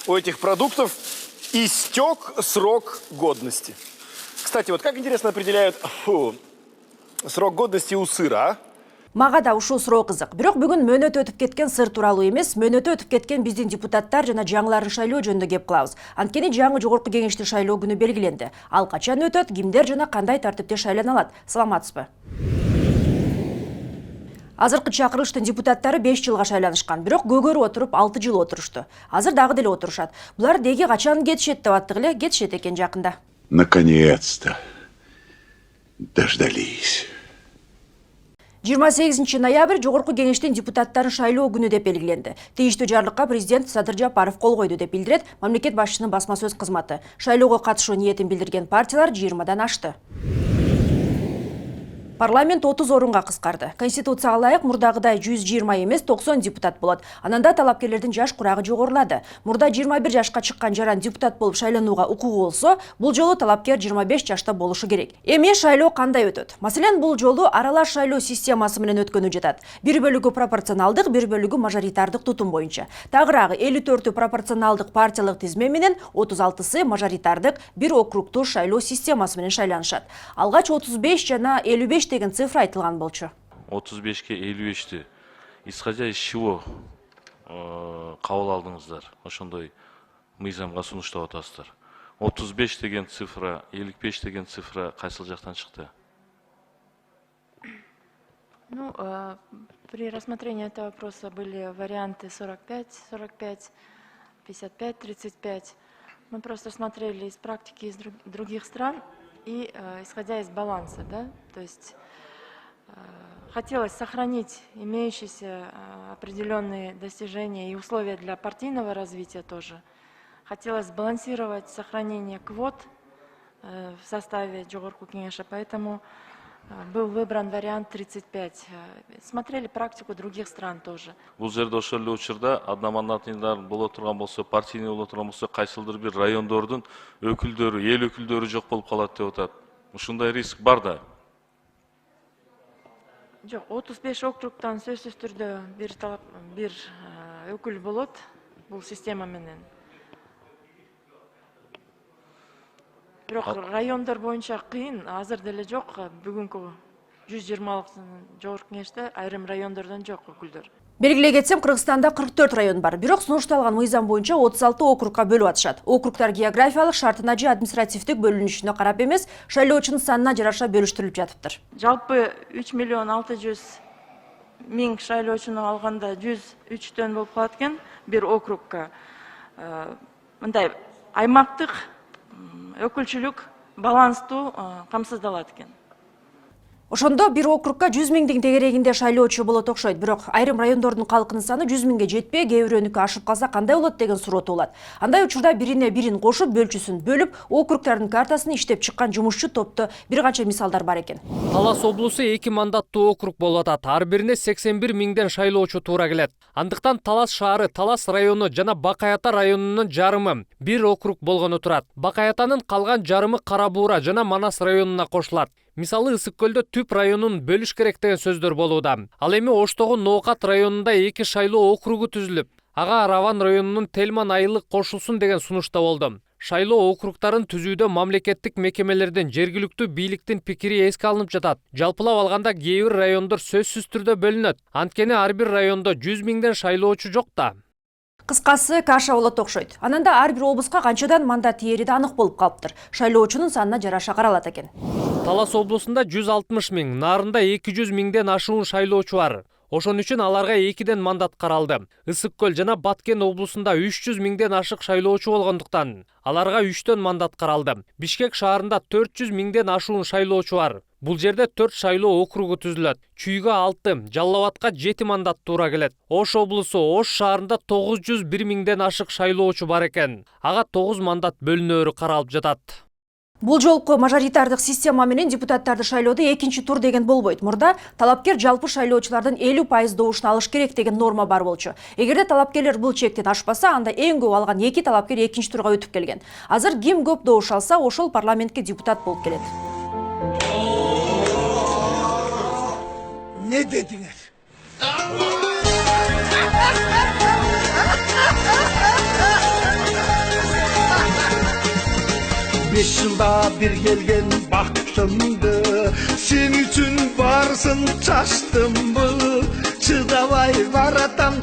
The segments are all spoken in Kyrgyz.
У этих продуктов истек срок годности. Кстати, вот как интересно определяют срок годности у сыра, а? Мага да ушул суроо кызык. Бирок бүгүн мөөнөтү өтүп кеткен сыр тууралуу эмес, мөөнөтү өтүп кеткен биздин депутаттар жана жаңыларын шайлоо жөнүндө кеп кылабыз. Анткени жаңы жогорку кеңешти шайлоо күнү белгиленди. Ал качан өтөт, кимдер жана кандай тартипте шайлана алат? Саламатсызбы? Азыркы чакырылыштын депутаттары 5 жылга шайланышкан, бирок көгөрүп отуруп 6 жыл отурушту. Азыр дагы деле отурушат. Булар деги качан кетишет деп аттык эле, кетишет экен жакында. Наконец-то дождались. 28 ноябрь жогорку кеңештин депутаттарын шайлоо күнү деп белгиленди. Тийиштүү жарлыкка президент Садыр Жапаров кол койду деп билдирет мамлекет башчысынын басма сөз кызматы. Шайлоого катышуу ниетин билдирген партиялар 20дан ашты. Парламент 30 орунга кыскарды. Конституцияга ылайык мурдагыдай 120 эмес 90 депутат болот. Ананда талапкерлердин жаш курагы жогорулады. Мурда 21 жашка чыккан жаран депутат болуп шайланууга укугу болсо, бул жолу талапкер 25 жашта болушу керек. Эми шайлоо кандай өтөт? Маселен, бул жолу аралаш шайлоо системасы менен өткөнү жатат. Бир бөлүгү пропорционалдык, бир бөлүгү мажоритардык тутум боюнча. Тагыраагы 54 пропорционалдык партиялык тизме менен 36 мажоритардык бир округтуу шайлоо системасы менен шайланышат. Алгач 35 жана 55 деген цифра айтылган болчу. 35-ке 55-ти. Исходя из чего кабыл алдыңыздар? Ошондой мыйзамга сунуштап атасыздар. 35 деген цифра, 55 деген цифра кайсыл жактан чыкты? Ну, при рассмотрении этого вопроса были варианты 45, 45, 55, 35. Мы просто смотрели из практики из других стран и исходя из баланса, да, то есть хотелось сохранить имеющиеся определенные достижения и условия для партийного развития тоже. Хотелось сбалансировать сохранение квот в составе жогорку кеңеша, поэтому был выбран вариант 35. Смотрели практику других стран тоже. Бул жерде ошол эле учурда одномандатныйлар боло турган болсо, партийный боло турган болсо, кайсылдыр бир райондордун өкүлдөрү, эл өкүлдөрү жок болуп калат деп атат. Ушундай риск бар да. Жок, 35 округтан сөзсүз түрдө бир өкүл болот бул система менен. Бирок райондор боюнча кыйын, азыр деле жок. Бүгүнкү 120 жогорку кеңеште айрым райондордон жок өкүлдөр. Белгилей кетсем, Кыргызстанда 44 район бар. Бирок сунушталган мыйзам боюнча 36 округка бөлүп атышат. Округтар географиялык шартына же административдик бөлүнүшүнө карап эмес, шайлоочунун санына жараша бөлүштүрүлүп жатыптыр. Жалпы 3 миллион 600 миң шайлоочуну алганда 103төн болуп калат экен бир округка. Мындай аймактык өкүлчүлүк баланстуу камсыздалат экен. Ошондо бир округка 100 миңдин тегерегинде шайлоочу болот окшойт. Бирок айрым райондордун калкынын саны 100 миңге жетпей, кээ бирөөнүкү ашып калса кандай болот деген суроо туулат. Андай учурда бирине бирин кошуп, бөлчүсүн бөлүп, округтардын картасын иштеп чыккан жумушчу топто бир канча мисалдар бар экен. Талас облусу 2 мандаттуу округ болуп атат. Ар бирине 81 миңден шайлоочу туура келет. Андыктан Талас шаары, Талас району жана Бакай Ата районунун жарымы бир округ болгону турат. Бакай Атанын калган жарымы Кара Буура жана Манас районуна кошулат. Мисалы Ысык көлдө Түп районун бөлүш керек деген сөздөр болууда. Ал эми Оштогу Ноокат районунда 2 шайлоо округу түзүлүп, ага Араван районунун Телман айылы кошулсун деген сунушта болду. Шайлоо округтарын түзүүдө мамлекеттик мекемелерден, жергиликтүү бийликтин пикири эске алынып жатат. Жалпылап алганда кээ бир райондор сөзсүз түрдө бөлүнөт. Анткени ар бир райондо 100 миңден шайлоочу жок да. Кыскасы каша болот окшойт. Ананда ар бир облуска канчадан мандат тиери да анык болуп калыптыр. Шайлоочунун санына жараша каралат экен. Талас облусунда 160 миң, Нарында 200 миңден ашуун шайлоочу бар. Ошон үчүн аларга 2ден мандат каралды. Ысык көл жана Баткен облусунда 300 миңден ашык шайлоочу болгондуктан аларга 3төн мандат каралды. Бишкек шаарында 400 миңден ашуун шайлоочу бар. Бул жерде 4 шайлоо округу түзүлөт. Чүйгө 6, Жалал Абадка 7 мандат туура келет. Ош облусу, Ош шаарында 901 миңден ашык шайлоочу бар экен. Ага 9 мандат бөлүнөөрү каралып жатат. Бул жолку мажоритардык система менен депутаттарды шайлоодо экинчи тур деген болбойт. Мурда талапкер жалпы шайлоочулардын 50% добушун алыш керек деген норма бар болчу. Эгерде талапкерлер бул чектен ашпаса, анда эң көп алган 2 талапкер экинчи турга өтүп келген. Азыр ким көп добуш алса, ошол парламентке депутат болуп келет. Ne dediniz? 5 жылда bir келген бақытымды, сен үшін барсын шаштымбы, чыдабай баратам,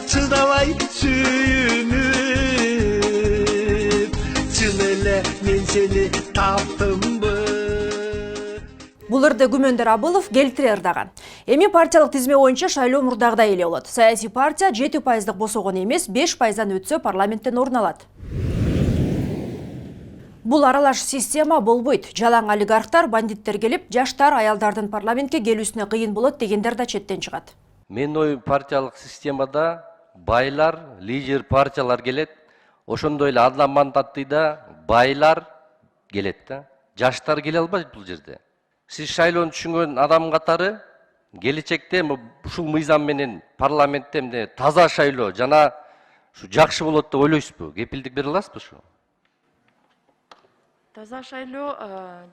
чыдабай сүйүнүп, чын эле мен сени таптымбы. Бул ырды Күмөндөр Абылов келтирер дагы. Эми партиялык тизме боюнча шайлоо мурдагыдай эле болот. Саясий партия 7% босогон эмес, 5%дан өтсө парламенттен орун алат. Бул аралаш система болбойт. Жалаң олигархтар, бандиттер келип, жаштар аялдардын парламентке келүүсүнө кыйын болот дегендер да четтен чыгат. Мен оюм партиялык системада байлар, лидер партиялар келет. Ошондой эле адлан мандаттыйда байлар келет да. Жаштар келе албайт бул жерде. Сиз шайлоону түшүнгөн адам катары келечекте ушул мыйзам менен парламентте таза шайлоо жана ушу жакшы болот деп ойлойсузбу? Кепилдик бере аласызбы ушу? Таза шайлоо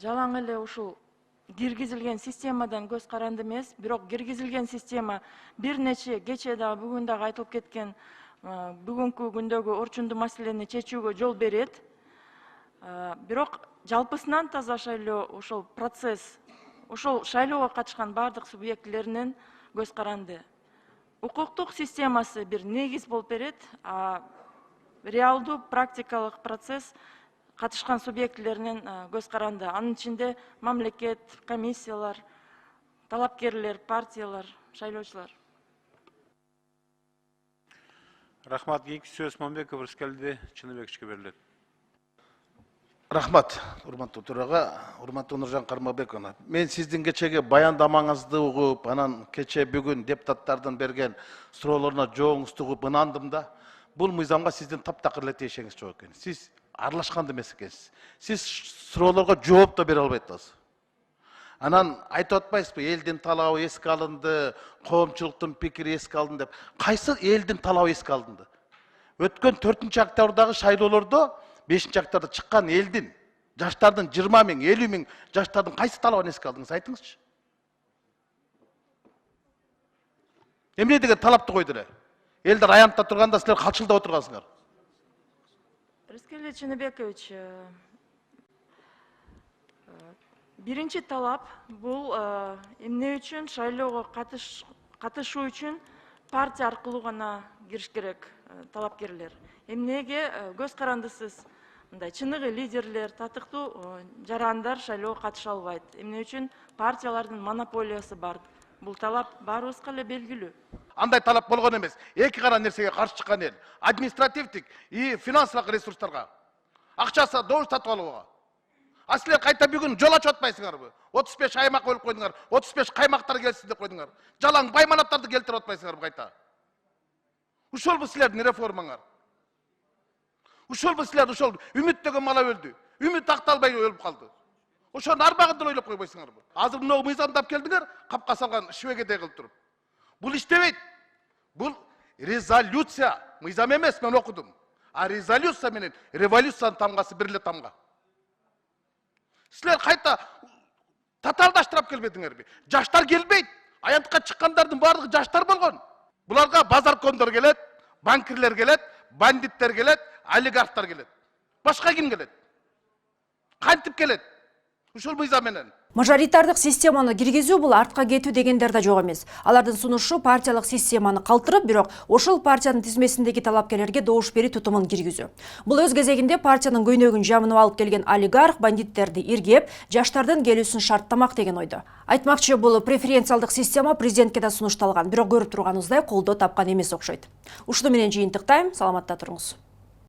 жалаң эле ушул киргизилген системадан көз каранды эмес, бирок киргизилген система бир нече кечээ дагы бүгүн дагы айтылып кеткен бүгүнкү күндөгү орчундуу маселени чечүүгө жол берет. Бирок жалпысынан таза шайлоо ошол процесс, ошол шайлоого катышкан бардык субъектлеринин көз каранды. Укуктук системасы бир негиз болуп берет, а реалдуу практикалык процесс катышкан субъектлеринин көз каранды. Анын ичинде мамлекет, комиссиялар, талапкерлер, партиялар, шайлоочулар. Рахмат. Кийинки сөз Момбеков Рыскелди Чыныбековичке берилет. Рахмат, урматтуу төрага, урматтуу Нуржан Кармабековна. Мен сиздин кечеги баяндамаңызды угуп, анан кече бүгүн депутаттардын берген суроолоруна жооңузду угуп ынандым да. Бул мыйзамга сиздин таптакыр эле тиешеңиз жок экен. Сиз аралашкан эмес экенсиз. Сиз суроолорго жооп да бере албай атасыз. Анан айтып атпайсызбы, элдин талабы эске алынды, коомчулуктун пикири эске алынды деп. Кайсы элдин талабы эске алынды? Өткөн 4-октябрдагы шайлоолордо 5-октябрда чыккан элдин, жаштардын 20 000, 50 000 жаштардын кайсы талабын эске алдыңыз, айтыңызчы. Эмне деген талапты койду эле? Элдер аянтта турганда силер калчылдап отургансыңар. Рыскелди Чыныбекович, биринчи талап бул эмне үчүн шайлоого катышуу үчүн партия аркылуу гана кириш керек талапкерлер. Эмнеге көз карандысыз мындай чыныгы лидерлер, татыктуу жарандар шайлоого катыша албайт. Эмне үчүн партиялардын монополиясы бар. Бул талап баарыбызга эле белгилүү. Андай талап болгон эмес. Эки гана нерсеге каршы чыккан эл. Административдик и финансылык ресурстарга. Акчасы добуш сатып алууга. А силер кайта бүгүн жол ачып атпайсыңарбы? 35 аймак бөлүп койдуңар, 35 каймактар келсин деп койдуңар. Жалаң байманаттарды келтирип атпайсыңарбы кайта? Ушолбу силердин реформаңар. Ушолбу силер ушол үмүт деген мала өлдү. Үмүт акталбай өлүп калды. Ошону арбагында ойлоп койбойсуңарбы? Азыр мына мыйзамдап келдиңер, капка салган швегедей кылып туруп. Бул иштебейт. Бул резолюция, мыйзам эмес, мен окудум. А резолюция менен революциянын тамгасы бир эле тамга. Силер кайта татаалдаштырып келбедиңерби? Жаштар келбейт. Аянтка чыккандардын баардыгы жаштар болгон. Буларга базаркондор келет, банкирлер келет, бандиттер келет, олигархтар келет. Башка ким келет? Кантип келет? Ушул мыйзам менен. Мажоритардык системаны киргизүү бул артка кетүү дегендер да жок эмес. Алардын сунушу партиялык системаны калтырып, бирок ошол партиянын тизмесиндеги талапкерлерге добуш берүү тутумун киргизүү. Бул өз кезегинде партиянын көйнөгүн жамынып алып келген олигарх бандиттерди иргеп, жаштардын келүүсүн шарттамак деген ойдо. Айтмакчы, бул преференциалдык система президентке да сунушталган, бирок көрүп турганыбыздай колдоо тапкан эмес окшойт. Ушуну менен жыйынтыктайм, саламатта туруңуз.